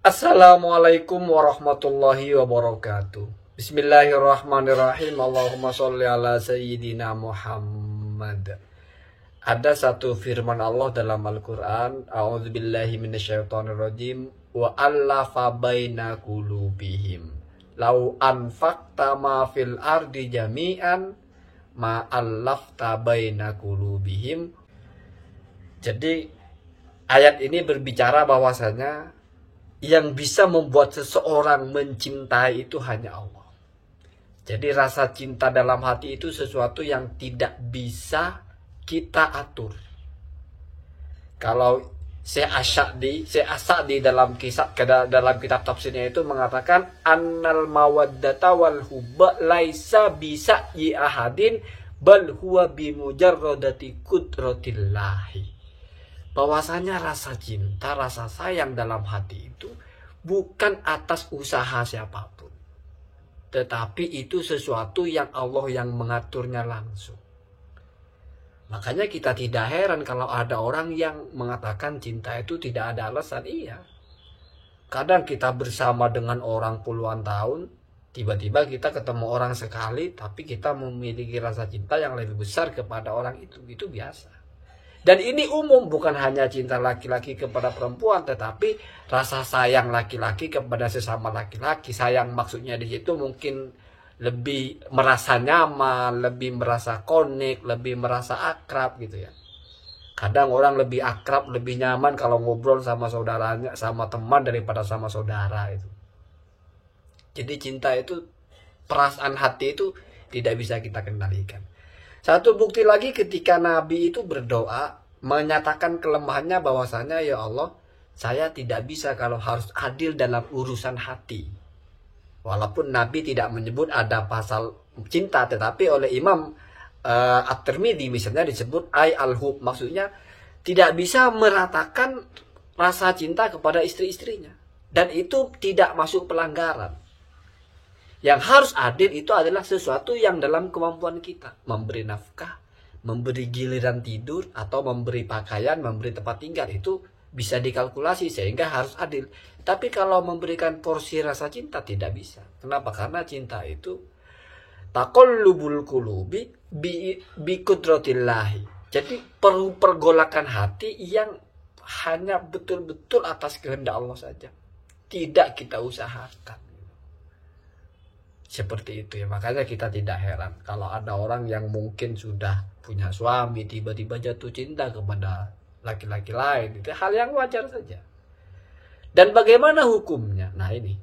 Assalamualaikum warahmatullahi wabarakatuh. Bismillahirrahmanirrahim. Allahumma sholli ala sayyidina Muhammad. Ada satu firman Allah dalam Al-Quran, A'udzubillahi minasyaitonirrajim, wa allafa baina qulubihim lau anfaqta ma fil ardi jami'an ma allafta baina qulubihim. Jadi ayat ini berbicara bahwasanya yang bisa membuat seseorang mencintai itu hanya Allah. Jadi rasa cinta dalam hati itu sesuatu yang tidak bisa kita atur. Kalau Syekh As-Sa'di dalam kitab tafsirnya itu mengatakan annal mawaddata wal hubba laisa bisa yi ahadin bal huwa bi mujarradati qudratillahi. Bahwasanya rasa cinta, rasa sayang dalam hati itu bukan atas usaha siapapun, tetapi itu sesuatu yang Allah yang mengaturnya langsung. Makanya kita tidak heran kalau ada orang yang mengatakan cinta itu tidak ada alasan. Iya, kadang kita bersama dengan orang puluhan tahun, tiba-tiba kita ketemu orang sekali, tapi kita memiliki rasa cinta yang lebih besar kepada orang itu biasa. Dan ini umum, bukan hanya cinta laki-laki kepada perempuan, tetapi rasa sayang laki-laki kepada sesama laki-laki. Sayang maksudnya di situ mungkin lebih merasa nyaman, lebih merasa konek, lebih merasa akrab gitu ya. Kadang orang lebih akrab, lebih nyaman kalau ngobrol sama saudaranya, sama teman daripada sama saudara itu. Jadi cinta itu, perasaan hati itu tidak bisa kita kendalikan. Satu bukti lagi ketika Nabi itu berdoa menyatakan kelemahannya bahwasanya ya Allah, saya tidak bisa kalau harus adil dalam urusan hati. Walaupun Nabi tidak menyebut ada pasal cinta, tetapi oleh Imam At-Tirmidzi misalnya disebut ay al-hub, maksudnya tidak bisa meratakan rasa cinta kepada istri-istrinya. Dan itu tidak masuk pelanggaran. Yang harus adil itu adalah sesuatu yang dalam kemampuan kita. Memberi nafkah, memberi giliran tidur, atau memberi pakaian, memberi tempat tinggal. Itu bisa dikalkulasi sehingga harus adil. Tapi kalau memberikan porsi rasa cinta tidak bisa. Kenapa? Karena cinta itu taqallubul qulubi bi qudratillahi. Jadi pergolakan hati yang hanya betul-betul atas kehendak Allah saja. Tidak kita usahakan. Seperti itu ya, makanya kita tidak heran kalau ada orang yang mungkin sudah punya suami tiba-tiba jatuh cinta kepada laki-laki lain. Itu hal yang wajar saja. Dan bagaimana hukumnya? Nah ini,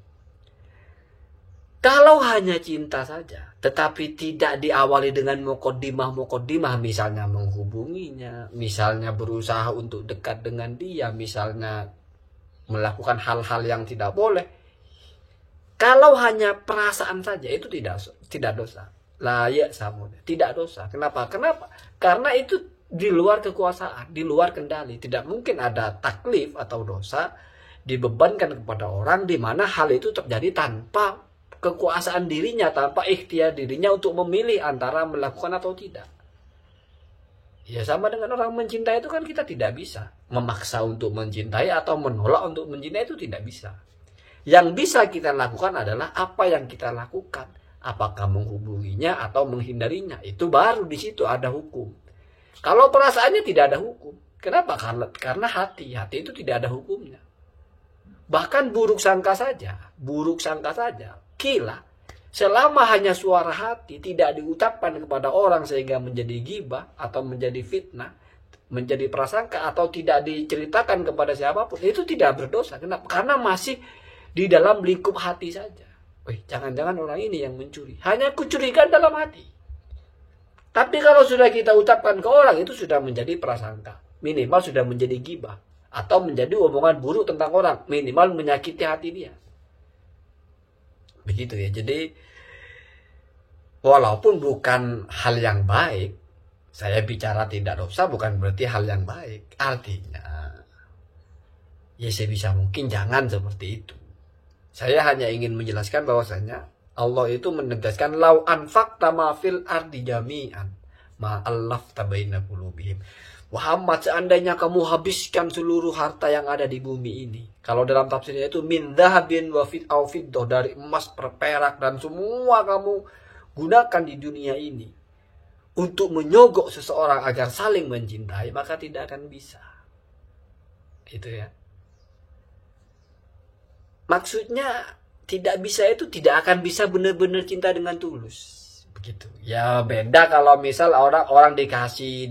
kalau hanya cinta saja tetapi tidak diawali dengan muqaddimah, misalnya menghubunginya, misalnya berusaha untuk dekat dengan dia, misalnya melakukan hal-hal yang tidak boleh. Kalau hanya perasaan saja itu tidak dosa. Layak samud, tidak dosa. Kenapa? Karena itu di luar kekuasaan, di luar kendali. Tidak mungkin ada taklif atau dosa dibebankan kepada orang di mana hal itu terjadi tanpa kekuasaan dirinya, tanpa ikhtiar dirinya untuk memilih antara melakukan atau tidak. Ya sama dengan orang mencintai itu kan kita tidak bisa memaksa untuk mencintai atau menolak untuk mencintai, itu tidak bisa. Yang bisa kita lakukan adalah apa yang kita lakukan. Apakah menghubunginya atau menghindarinya. Itu baru di situ ada hukum. Kalau perasaannya tidak ada hukum. Kenapa? Karena hati itu tidak ada hukumnya. Bahkan buruk sangka saja. Kila. Selama hanya suara hati tidak diucapkan kepada orang sehingga menjadi ghibah atau menjadi fitnah, menjadi prasangka atau tidak diceritakan kepada siapapun, itu tidak berdosa. Kenapa? Karena masih di dalam lingkup hati saja. Jangan-jangan orang ini yang mencuri. Hanya kecurigaan dalam hati. Tapi kalau sudah kita ucapkan ke orang, itu sudah menjadi prasangka. Minimal sudah menjadi ghibah. Atau menjadi omongan buruk tentang orang. Minimal menyakiti hati dia. Begitu ya. Jadi, walaupun bukan hal yang baik, saya bicara tidak dosa bukan berarti hal yang baik. Artinya, ya sebisa mungkin jangan seperti itu. Saya hanya ingin menjelaskan bahwasanya Allah itu menegaskan lau anfaqta ma fil ardi jami'an ma allafta baina qulubihim. Muhammad, seandainya kamu habiskan seluruh harta yang ada di bumi ini. Kalau dalam tafsirnya itu min dhahabin wa fiddah, dari emas, perak dan semua kamu gunakan di dunia ini untuk menyogok seseorang agar saling mencintai, maka tidak akan bisa. Itu ya. Maksudnya tidak bisa itu tidak akan bisa benar-benar cinta dengan tulus. Begitu. Ya beda kalau misal orang dikasih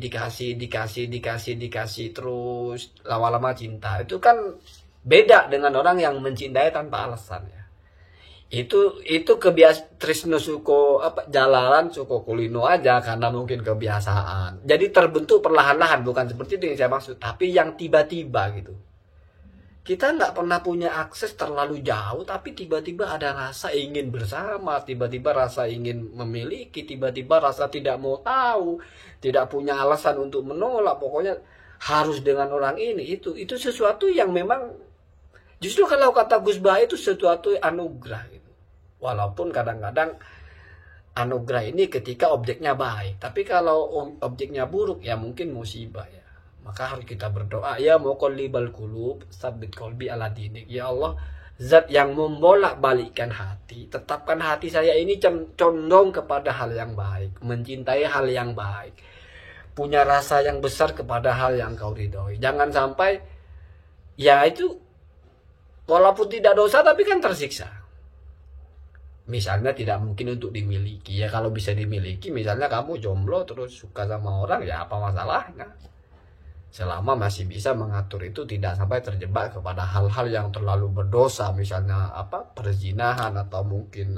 terus lama-lama cinta. Itu kan beda dengan orang yang mencintai tanpa alasan ya. Itu kebiasaan tresno suko jalanan suko kulino aja karena mungkin kebiasaan. Jadi terbentuk perlahan-lahan, bukan seperti itu yang saya maksud, tapi yang tiba-tiba gitu. Kita nggak pernah punya akses terlalu jauh, tapi tiba-tiba ada rasa ingin bersama, tiba-tiba rasa ingin memiliki, tiba-tiba rasa tidak mau tahu, tidak punya alasan untuk menolak, pokoknya harus dengan orang ini. Itu sesuatu yang memang justru kalau kata Gus Bah itu sesuatu anugerah gitu. Walaupun kadang-kadang anugerah ini ketika objeknya baik, tapi kalau objeknya buruk ya mungkin musibah ya. Maka harus kita berdoa, ya muqallibal qulub tsabbit qalbi ala dinik. Ya Allah, zat yang membolak-balikkan hati, tetapkan hati saya ini condong kepada hal yang baik, mencintai hal yang baik, punya rasa yang besar kepada hal yang Kau ridhoi. Jangan sampai ya itu walaupun tidak dosa tapi kan tersiksa. Misalnya tidak mungkin untuk dimiliki. Ya kalau bisa dimiliki, misalnya kamu jomblo terus suka sama orang, ya apa masalahnya? Selama masih bisa mengatur itu tidak sampai terjebak kepada hal-hal yang terlalu berdosa, misalnya perzinahan atau mungkin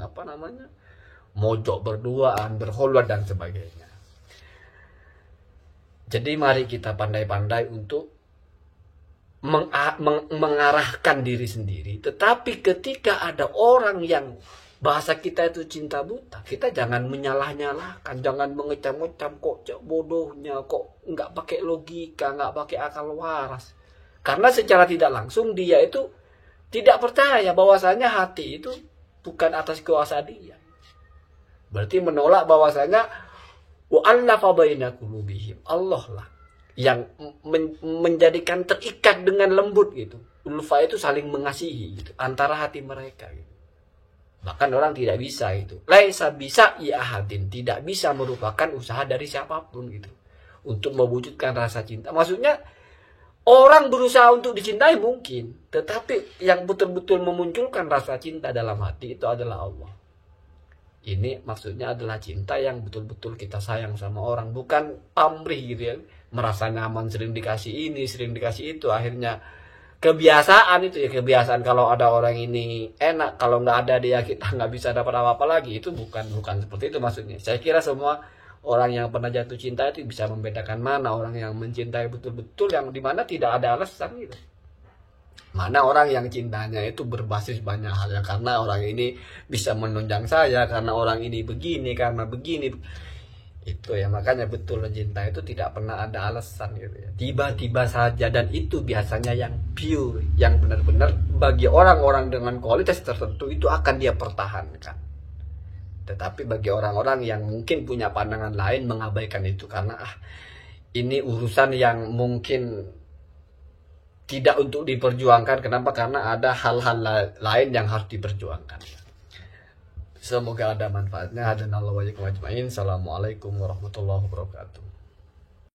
mojok berduaan, berkhulwat dan sebagainya. Jadi mari kita pandai-pandai untuk mengarahkan diri sendiri. Tetapi ketika ada orang yang bahasa kita itu cinta buta, kita jangan menyalah-nyalahkan, jangan mengecam-ngecam, kok bodohnya, kok nggak pakai logika, nggak pakai akal waras. Karena secara tidak langsung dia itu tidak percaya bahwasanya hati itu bukan atas kuasa dia. Berarti menolak bahwasanya wa'allafa baina qulubihim, Allah lah yang menjadikan terikat dengan lembut gitu. Ulfa itu saling mengasihi gitu, antara hati mereka gitu. Bahkan orang tidak bisa itu. Laisa bisa ya ahadin, tidak bisa merupakan usaha dari siapapun gitu untuk mewujudkan rasa cinta. Maksudnya orang berusaha untuk dicintai mungkin, tetapi yang betul-betul memunculkan rasa cinta dalam hati itu adalah Allah. Ini maksudnya adalah cinta yang betul-betul kita sayang sama orang, bukan pamrih gitu ya. Merasa nyaman sering dikasih ini, sering dikasih itu, akhirnya kebiasaan itu ya, kebiasaan kalau ada orang ini enak, kalau nggak ada dia kita nggak bisa dapat apa-apa lagi. Itu bukan seperti itu maksudnya. Saya kira semua orang yang pernah jatuh cinta itu bisa membedakan mana orang yang mencintai betul-betul, yang dimana tidak ada alasan gitu, mana orang yang cintanya itu berbasis banyak hal ya, karena orang ini bisa menunjang saya, karena orang ini begini, karena begini. Itu ya, makanya betul cinta itu tidak pernah ada alasan gitu ya, tiba-tiba saja. Dan itu biasanya yang pure, yang benar-benar bagi orang-orang dengan kualitas tertentu itu akan dia pertahankan. Tetapi bagi orang-orang yang mungkin punya pandangan lain, mengabaikan itu karena ini urusan yang mungkin tidak untuk diperjuangkan. Kenapa? Karena ada hal-hal lain yang harus diperjuangkan. Semoga ada manfaatnya. Hadanallahu wa iyyakum ajmain. Assalamualaikum warahmatullahi wabarakatuh.